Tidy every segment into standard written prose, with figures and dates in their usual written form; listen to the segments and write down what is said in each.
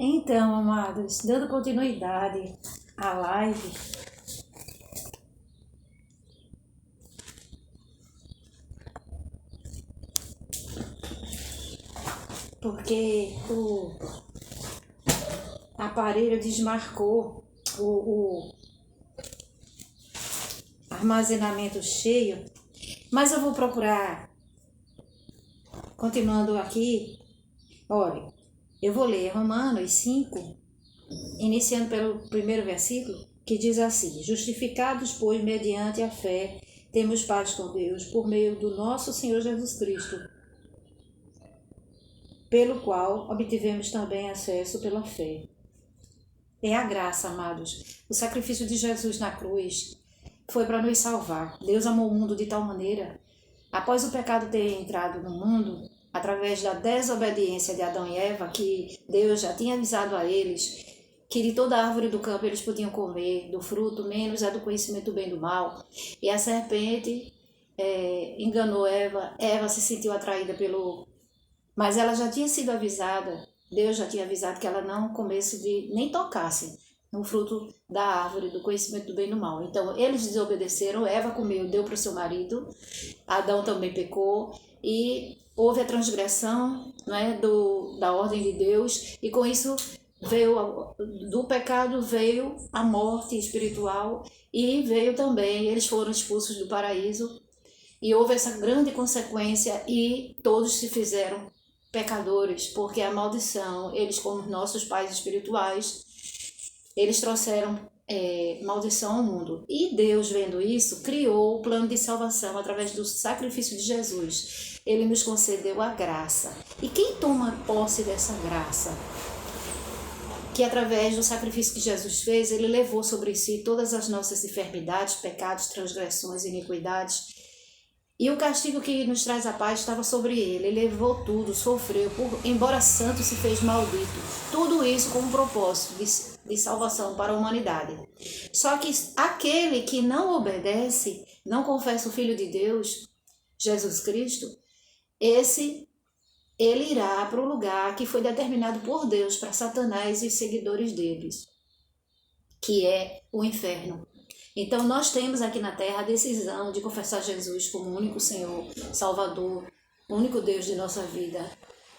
Então, amados, dando continuidade à live, porque o aparelho desmarcou o armazenamento cheio, mas eu vou procurar, continuando aqui, olha, eu vou ler Romanos 5, iniciando pelo primeiro versículo, que diz assim: justificados, pois, mediante a fé, temos paz com Deus, por meio do nosso Senhor Jesus Cristo, pelo qual obtivemos também acesso pela fé. É a graça, amados. O sacrifício de Jesus na cruz foi para nos salvar. Deus amou o mundo de tal maneira, após o pecado ter entrado no mundo, através da desobediência de Adão e Eva, que Deus já tinha avisado a eles que de toda árvore do campo eles podiam comer, do fruto, menos a do conhecimento do bem e do mal. E a serpente enganou Eva. Eva se sentiu atraída pelo... Mas ela já tinha sido avisada, Deus já tinha avisado que ela não comesse nem tocasse no fruto da árvore do conhecimento do bem e do mal. Então eles desobedeceram, Eva comeu, deu para o seu marido, Adão também pecou e houve a transgressão, né, da ordem de Deus, e com isso do pecado veio a morte espiritual e veio também, eles foram expulsos do paraíso e houve essa grande consequência e todos se fizeram pecadores, porque a maldição, eles como nossos pais espirituais, eles trouxeram maldição ao mundo. E Deus, vendo isso, criou o plano de salvação através do sacrifício de Jesus. Ele nos concedeu a graça. E quem toma posse dessa graça? Que através do sacrifício que Jesus fez, ele levou sobre si todas as nossas enfermidades, pecados, transgressões, iniquidades. E o castigo que nos traz a paz estava sobre ele. Ele levou tudo, sofreu, embora santo se fez maldito. Tudo isso com um propósito de salvação para a humanidade. Só que aquele que não obedece, não confessa o Filho de Deus, Jesus Cristo, ele irá para o lugar que foi determinado por Deus para Satanás e os seguidores deles, que é o inferno. Então nós temos aqui na terra a decisão de confessar Jesus como o único Senhor, Salvador, o único Deus de nossa vida,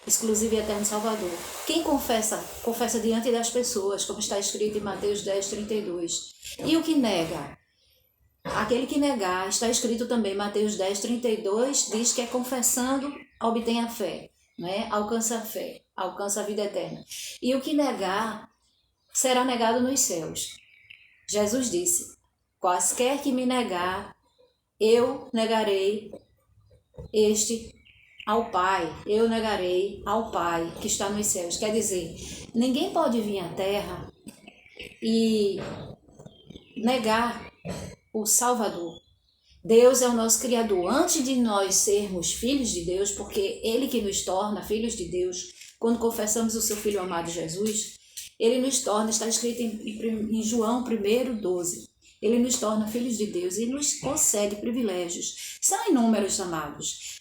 exclusivo e eterno Salvador. Quem confessa, confessa diante das pessoas, como está escrito em Mateus 10, 32. E o que nega? Aquele que negar, está escrito também em Mateus 10, 32, diz que é confessando, obtém a fé, né? Alcança a fé, alcança a vida eterna. E o que negar, será negado nos céus. Jesus disse: quaisquer que me negar, eu negarei ao Pai. Eu negarei ao Pai que está nos céus. Quer dizer, ninguém pode vir à terra e negar o Salvador. Deus é o nosso Criador. Antes de nós sermos filhos de Deus, porque Ele que nos torna filhos de Deus, quando confessamos o seu Filho amado Jesus, Ele nos torna, está escrito em João 1:12. Ele nos torna filhos de Deus e nos concede privilégios. São inúmeros, amados.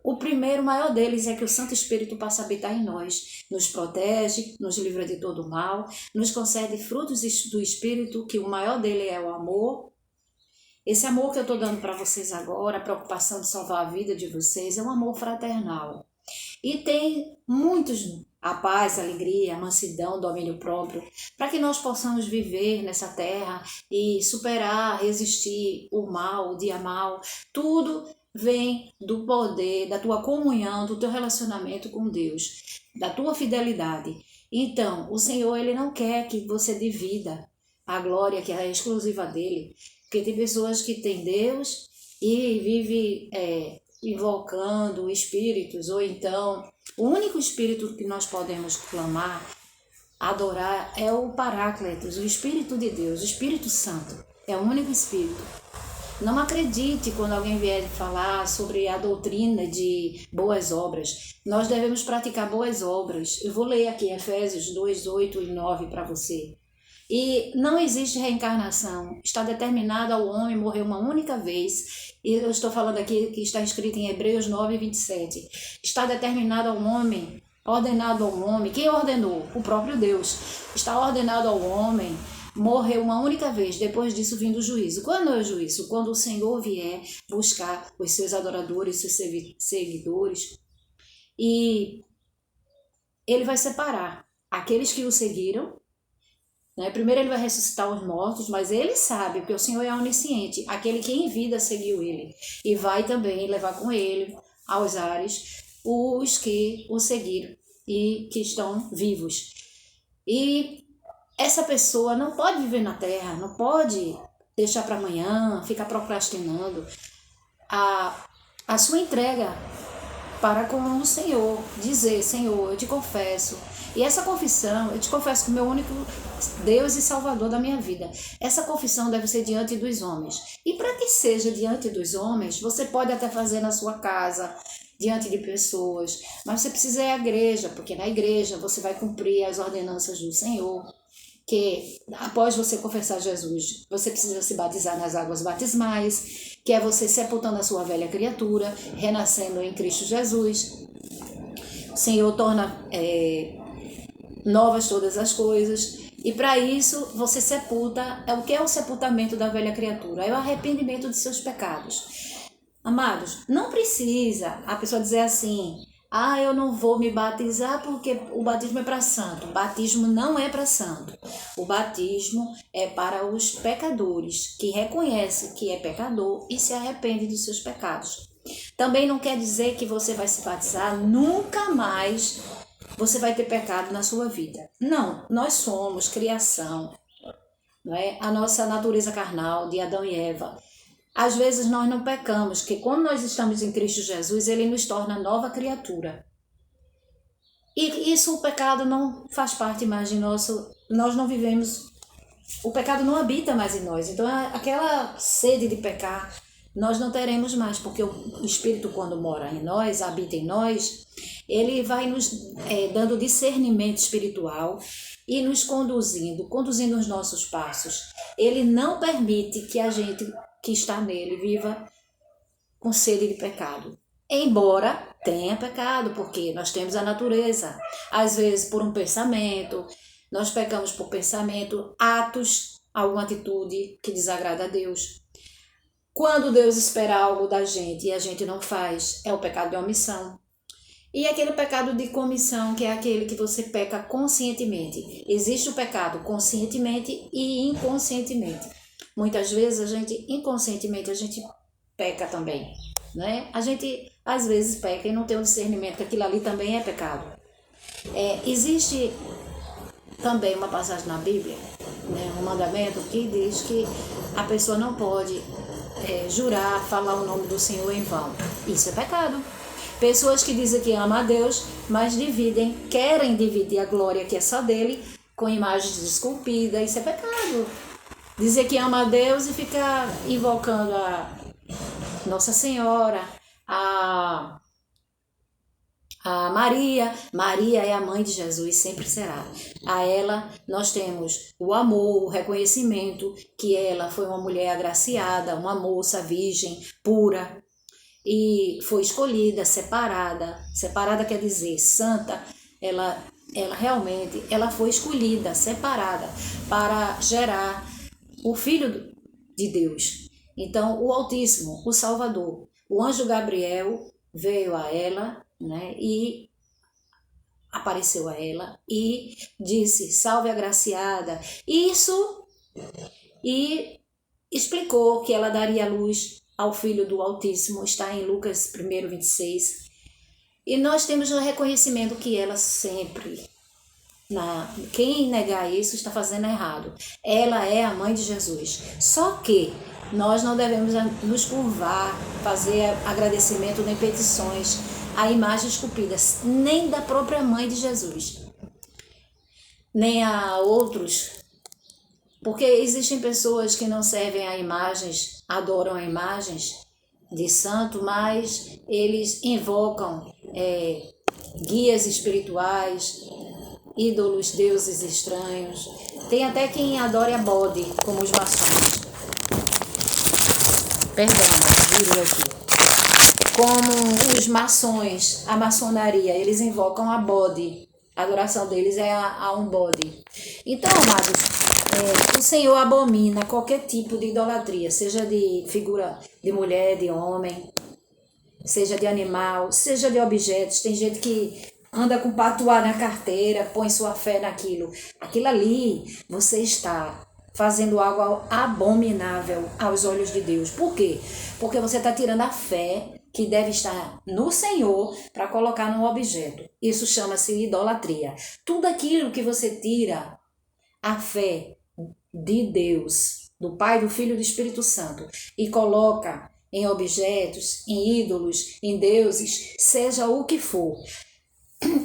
O primeiro, maior deles, é que o Santo Espírito passa a habitar em nós. Nos protege, nos livra de todo mal, nos concede frutos do Espírito, que o maior dele é o amor. Esse amor que eu estou dando para vocês agora, a preocupação de salvar a vida de vocês, é um amor fraternal. E tem muitos... a paz, a alegria, a mansidão, o domínio próprio, para que nós possamos viver nessa terra e superar, resistir o mal, o dia mal. Tudo vem do poder, da tua comunhão, do teu relacionamento com Deus, da tua fidelidade. Então, o Senhor, Ele não quer que você divida a glória que é exclusiva dEle, porque tem pessoas que têm Deus e vivem invocando espíritos, ou então o único espírito que nós podemos clamar, adorar, é o Paráclitos, o Espírito de Deus, o Espírito Santo. É o único Espírito. Não acredite quando alguém vier falar sobre a doutrina de boas obras. Nós devemos praticar boas obras. Eu vou ler aqui Efésios 2, 8 e 9 para você. E não existe reencarnação. Está determinado ao homem morrer uma única vez. E eu estou falando aqui que está escrito em Hebreus 9, 27. Está determinado ao homem ordenado ao homem. Quem ordenou? O próprio Deus. Está ordenado ao homem morrer uma única vez, depois disso vindo o juízo. Quando é o juízo? Quando o Senhor vier buscar os seus adoradores, seus seguidores, e ele vai separar aqueles que o seguiram, né? Primeiro ele vai ressuscitar os mortos, mas ele sabe, porque o Senhor é onisciente, aquele que em vida seguiu ele, e vai também levar com ele aos ares os que o seguiram e que estão vivos. E essa pessoa não pode viver na terra, não pode deixar para amanhã, ficar procrastinando a sua entrega para com o Senhor, dizer: Senhor, eu te confesso. E essa confissão, eu te confesso que o meu único Deus e Salvador da minha vida. Essa confissão deve ser diante dos homens. E para que seja diante dos homens, você pode até fazer na sua casa, diante de pessoas, mas você precisa ir à igreja, porque na igreja você vai cumprir as ordenanças do Senhor, que após você confessar Jesus, você precisa se batizar nas águas batismais, que é você sepultando a sua velha criatura, renascendo em Cristo Jesus. O Senhor torna novas todas as coisas, e para isso você sepulta. O que é o sepultamento da velha criatura? É o arrependimento de seus pecados. Amados, não precisa a pessoa dizer assim: eu não vou me batizar porque o batismo é para santo. O batismo não é para santo. O batismo é para os pecadores, que reconhece que é pecador e se arrepende dos seus pecados. Também não quer dizer que você vai se batizar, nunca mais você vai ter pecado na sua vida. Não, nós somos criação, não é? A nossa natureza carnal de Adão e Eva. Às vezes nós não pecamos, porque quando nós estamos em Cristo Jesus, Ele nos torna nova criatura. E isso, o pecado não faz parte mais de nosso... Nós não vivemos... O pecado não habita mais em nós. Então, aquela sede de pecar, nós não teremos mais, porque o Espírito, quando mora em nós, habita em nós, ele vai nos dando discernimento espiritual e nos conduzindo os nossos passos. Ele não permite que a gente que está nele viva com sede de pecado. Embora tenha pecado, porque nós temos a natureza. Às vezes por um pensamento, nós pecamos por pensamento, atos, alguma atitude que desagrada a Deus. Quando Deus espera algo da gente e a gente não faz, é o pecado de omissão. E aquele pecado de comissão, que é aquele que você peca conscientemente. Existe o pecado conscientemente e inconscientemente. Muitas vezes inconscientemente a gente peca também, né? A gente às vezes peca e não tem o discernimento que aquilo ali também é pecado. Existe também uma passagem na Bíblia, né, um mandamento que diz que a pessoa não pode jurar, falar o nome do Senhor em vão. Isso é pecado. Pessoas que dizem que amam a Deus, mas querem dividir a glória que é só dele com imagens esculpidas. Isso é pecado. Dizer que ama a Deus e ficar invocando a Nossa Senhora, a Maria. Maria é a mãe de Jesus, sempre será. A ela nós temos o amor, o reconhecimento que ela foi uma mulher agraciada, uma moça virgem, pura, e foi escolhida, separada. Separada quer dizer santa. Ela realmente foi escolhida, separada, para gerar o Filho de Deus. Então, o Altíssimo, o Salvador, o anjo Gabriel veio a ela, né, e apareceu a ela e disse: salve agraciada. Isso, e explicou que ela daria luz ao Filho do Altíssimo. Está em Lucas 1:26. E nós temos o reconhecimento que ela sempre... Quem negar isso está fazendo errado. Ela é a mãe de Jesus. Só que nós não devemos nos curvar, fazer agradecimento nem petições a imagens esculpidas, nem da própria mãe de Jesus, nem a outros, porque existem pessoas que não servem a imagens, adoram a imagens de santo, mas eles invocam guias espirituais, ídolos, deuses estranhos. Tem até quem adora a bode, como os maçons. Perdão, virei aqui. como os maçons, a maçonaria, eles invocam a bode. A adoração deles é a um bode. Então, amados, o Senhor abomina qualquer tipo de idolatria, seja de figura de mulher, de homem, seja de animal, seja de objetos. Tem gente que anda com patuá na carteira, põe sua fé naquilo. Aquilo ali, você está fazendo algo abominável aos olhos de Deus. Por quê? Porque você está tirando a fé que deve estar no Senhor para colocar num objeto. Isso chama-se idolatria. Tudo aquilo que você tira a fé de Deus, do Pai, do Filho e do Espírito Santo, e coloca em objetos, em ídolos, em deuses, seja o que for.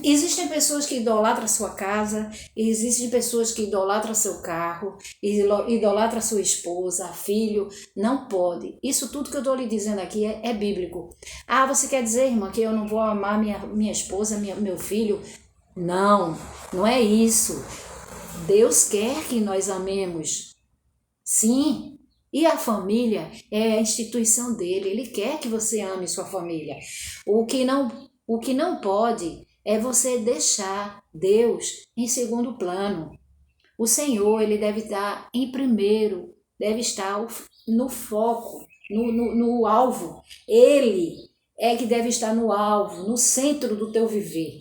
Existem pessoas que idolatram sua casa, existem pessoas que idolatram seu carro, idolatram sua esposa, filho. Não pode. Isso tudo que eu estou lhe dizendo aqui é bíblico. Ah, você quer dizer, irmã, que eu não vou amar minha esposa, meu filho? Não, não é isso. Deus quer que nós amemos. Sim. E a família é a instituição dele. Ele quer que você ame sua família. O que não pode é você deixar Deus em segundo plano. O Senhor, ele deve estar em primeiro, deve estar no foco, no alvo. Ele é que deve estar no alvo, no centro do teu viver.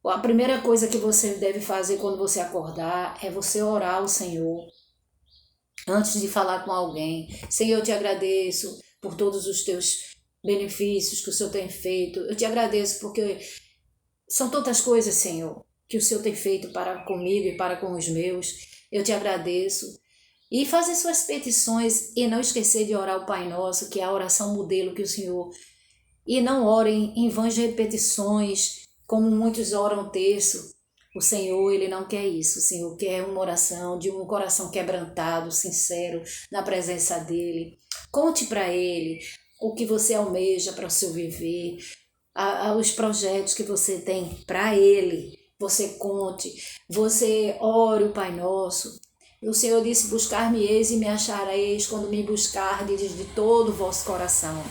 A primeira coisa que você deve fazer quando você acordar é você orar ao Senhor. Antes de falar com alguém, Senhor, eu te agradeço por todos os teus benefícios que o Senhor tem feito. Eu te agradeço porque são tantas coisas, Senhor, que o Senhor tem feito para comigo e para com os meus. Eu te agradeço. E fazer suas petições e não esquecer de orar o Pai Nosso, que é a oração modelo que o Senhor... E não orem em vãs repetições, como muitos oram o terço. O Senhor, ele não quer isso. O Senhor quer uma oração de um coração quebrantado, sincero, na presença dele. Conte para ele o que você almeja para o seu viver, os projetos que você tem para ele. Você conte, você ore o Pai Nosso. O Senhor disse, buscar-me-eis e me achareis quando me buscardes de todo o vosso coração.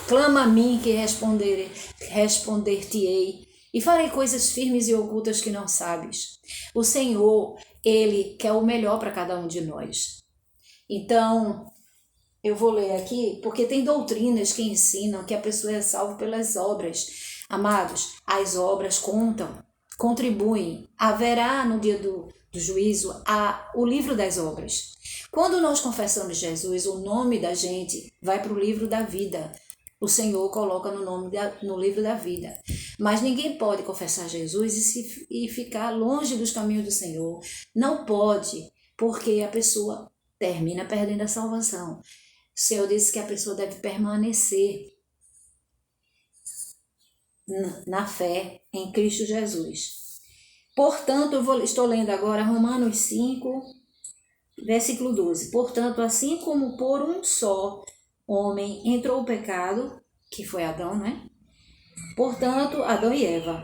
Clama a mim que responder-te-ei. E farei coisas firmes e ocultas que não sabes. O Senhor, ele quer o melhor para cada um de nós. Então, eu vou ler aqui, porque tem doutrinas que ensinam que a pessoa é salva pelas obras. Amados, as obras contam, contribuem. Haverá no dia do juízo o livro das obras. Quando nós confessamos Jesus, o nome da gente vai para o livro da vida. O Senhor coloca no livro da vida. Mas ninguém pode confessar Jesus e ficar longe dos caminhos do Senhor. Não pode, porque a pessoa termina perdendo a salvação. O Senhor disse que a pessoa deve permanecer na fé em Cristo Jesus. Portanto, estou lendo agora Romanos 5, versículo 12. Portanto, assim como por um só homem entrou o pecado, que foi Adão, né? Portanto, Adão e Eva.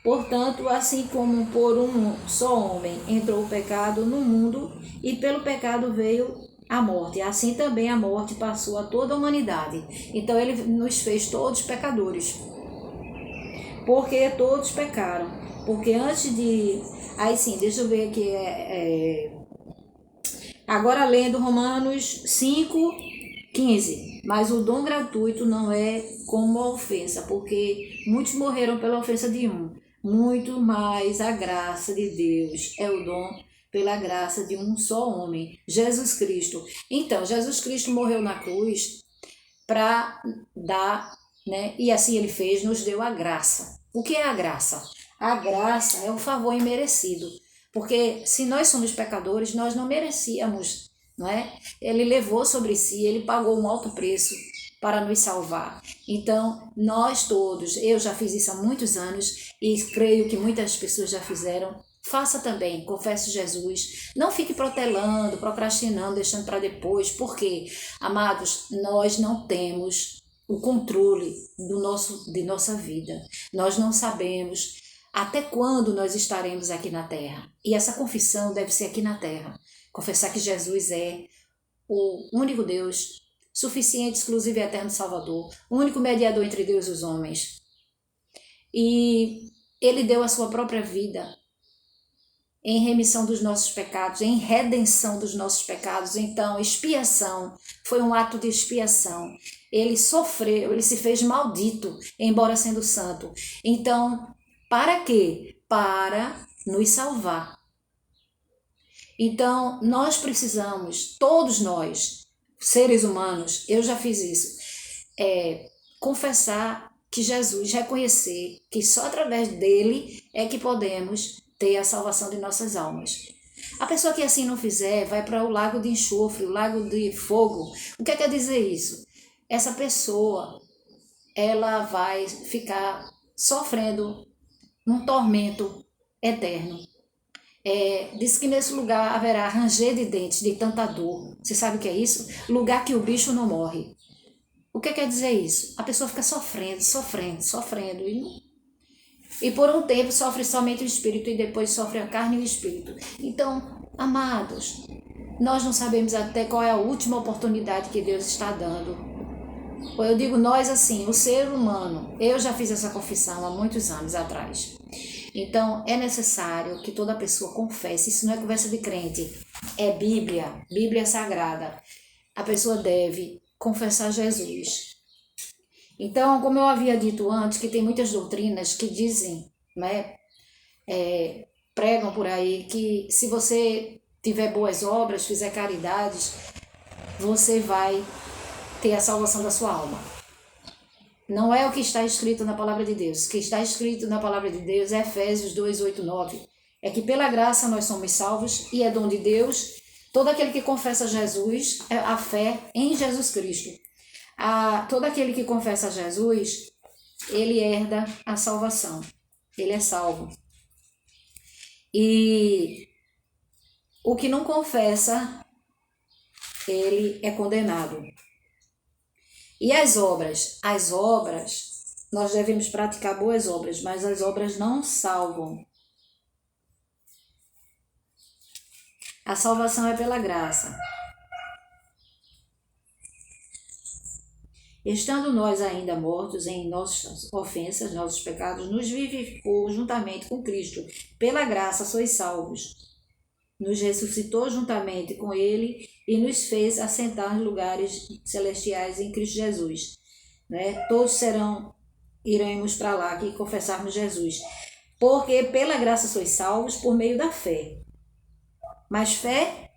Portanto, assim como por um só homem entrou o pecado no mundo, e pelo pecado veio a morte, assim também a morte passou a toda a humanidade. Então ele nos fez todos pecadores. Porque todos pecaram. Porque antes de... Aí sim, deixa eu ver aqui. Agora lendo Romanos 5, 15. Mas o dom gratuito não é como a ofensa, porque muitos morreram pela ofensa de um. Muito mais a graça de Deus é o dom pela graça de um só homem, Jesus Cristo. Então, Jesus Cristo morreu na cruz para dar, né? E assim ele fez, nos deu a graça. O que é a graça? A graça é um favor imerecido. Porque se nós somos pecadores, nós não merecíamos, não é? Ele levou sobre si, ele pagou um alto preço para nos salvar. Então, nós todos, eu já fiz isso há muitos anos e creio que muitas pessoas já fizeram. Faça também, confesse Jesus. Não fique protelando, procrastinando, deixando para depois. Porque, amados, nós não temos o controle de nossa vida. Nós não sabemos até quando nós estaremos aqui na terra. E essa confissão deve ser aqui na terra. Confessar que Jesus é o único Deus, suficiente, exclusivo e eterno Salvador, o único mediador entre Deus e os homens. E ele deu a sua própria vida em remissão dos nossos pecados, em redenção dos nossos pecados. Então, expiação, foi um ato de expiação. Ele sofreu, ele se fez maldito, embora sendo santo. Então, para quê? Para nos salvar. Então, nós precisamos, todos nós, seres humanos, eu já fiz isso, confessar que Jesus, reconhecer que só através dele é que podemos ter a salvação de nossas almas. A pessoa que assim não fizer, vai para o lago de enxofre, o lago de fogo. O que quer dizer isso? Essa pessoa, ela vai ficar sofrendo num tormento eterno. Diz que nesse lugar haverá ranger de dentes de tanta dor. Você sabe o que é isso? Lugar que o bicho não morre. O que quer dizer isso? A pessoa fica sofrendo. E por um tempo sofre somente o espírito e depois sofre a carne e o espírito. Então, amados, nós não sabemos até qual é a última oportunidade que Deus está dando. Eu digo nós assim, o ser humano. Eu já fiz essa confissão há muitos anos atrás. Então, é necessário que toda pessoa confesse. Isso não é conversa de crente, é Bíblia, Bíblia Sagrada. A pessoa deve confessar Jesus. Então, como eu havia dito antes, que tem muitas doutrinas que dizem, né, pregam por aí, que se você tiver boas obras, fizer caridades, você vai ter a salvação da sua alma. Não é o que está escrito na palavra de Deus. O que está escrito na palavra de Deus é Efésios 2, 8, 9. É que pela graça nós somos salvos e é dom de Deus. Todo aquele que confessa Jesus, a fé em Jesus Cristo. Todo aquele que confessa Jesus, ele herda a salvação. Ele é salvo. E o que não confessa, ele é condenado. E as obras? As obras, nós devemos praticar boas obras, mas as obras não salvam. A salvação é pela graça. Estando nós ainda mortos em nossas ofensas, nossos pecados, nos vivificou juntamente com Cristo. Pela graça sois salvos. Nos ressuscitou juntamente com ele e nos fez assentar nos lugares celestiais em Cristo Jesus. Né? Todos iremos para lá que confessarmos Jesus. Porque pela graça sois salvos por meio da fé. Mas fé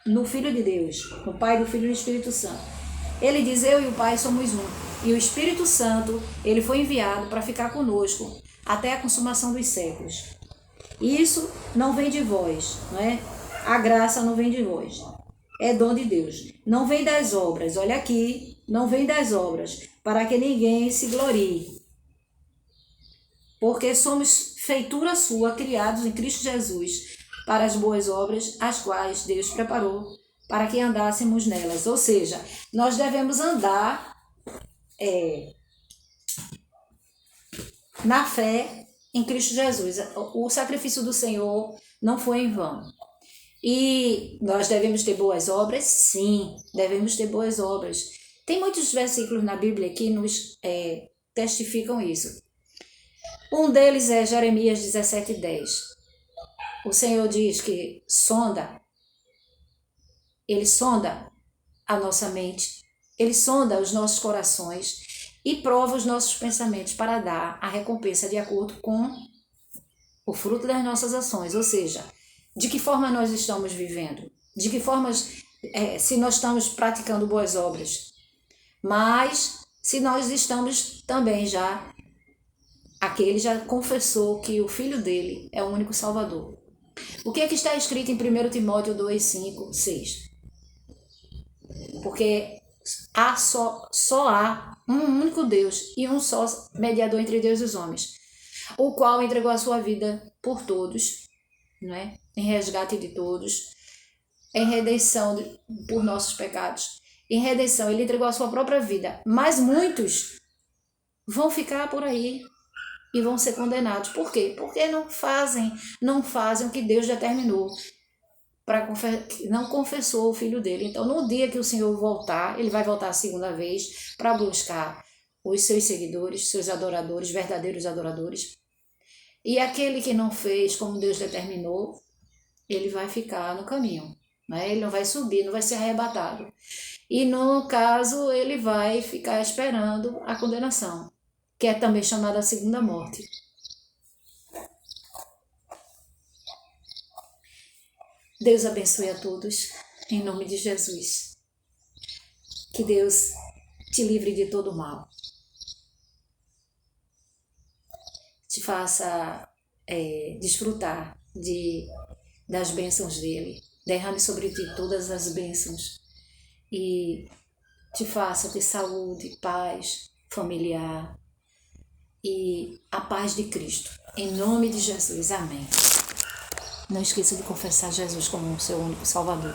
no Filho de Deus, no Pai, do Filho e do Espírito Santo. Ele diz, eu e o Pai somos um. E o Espírito Santo, ele foi enviado para ficar conosco até a consumação dos séculos. Isso não vem de vós, não é? A graça não vem de vós. É dom de Deus. Não vem das obras. Olha aqui, não vem das obras, para que ninguém se glorie. Porque somos feitura sua, criados em Cristo Jesus, para as boas obras, as quais Deus preparou para que andássemos nelas. Ou seja, nós devemos andar na fé em Cristo Jesus. O sacrifício do Senhor não foi em vão. E nós devemos ter boas obras? Sim, devemos ter boas obras. Tem muitos versículos na Bíblia que nos testificam isso. Um deles é Jeremias 17:10. O Senhor diz que Ele sonda a nossa mente, Ele sonda os nossos corações e prova os nossos pensamentos para dar a recompensa de acordo com o fruto das nossas ações. Ou seja, de que forma nós estamos vivendo, de que forma, se nós estamos praticando boas obras, mas se nós estamos também aquele já confessou que o Filho dele é o único Salvador. O que é que está escrito em 1 Timóteo 2, 5, 6? Porque só há um único Deus e um só mediador entre Deus e os homens, o qual entregou a sua vida por todos, né? Em resgate de todos, em redenção por nossos pecados. Em redenção, ele entregou a sua própria vida, mas muitos vão ficar por aí e vão ser condenados. Por quê? Porque não fazem o que Deus determinou. não confessou o filho dele. Então, no dia que o Senhor voltar, ele vai voltar a segunda vez para buscar os seus seguidores, seus adoradores, verdadeiros adoradores. E aquele que não fez como Deus determinou, ele vai ficar no caminho, né? Ele não vai subir, não vai ser arrebatado. E no caso, ele vai ficar esperando a condenação, que é também chamada a segunda morte. Deus abençoe a todos, em nome de Jesus. Que Deus te livre de todo mal. Te faça desfrutar das bênçãos dele. Derrame sobre ti todas as bênçãos. E te faça ter saúde, paz familiar e a paz de Cristo. Em nome de Jesus. Amém. Não esqueça de confessar Jesus como o seu único Salvador.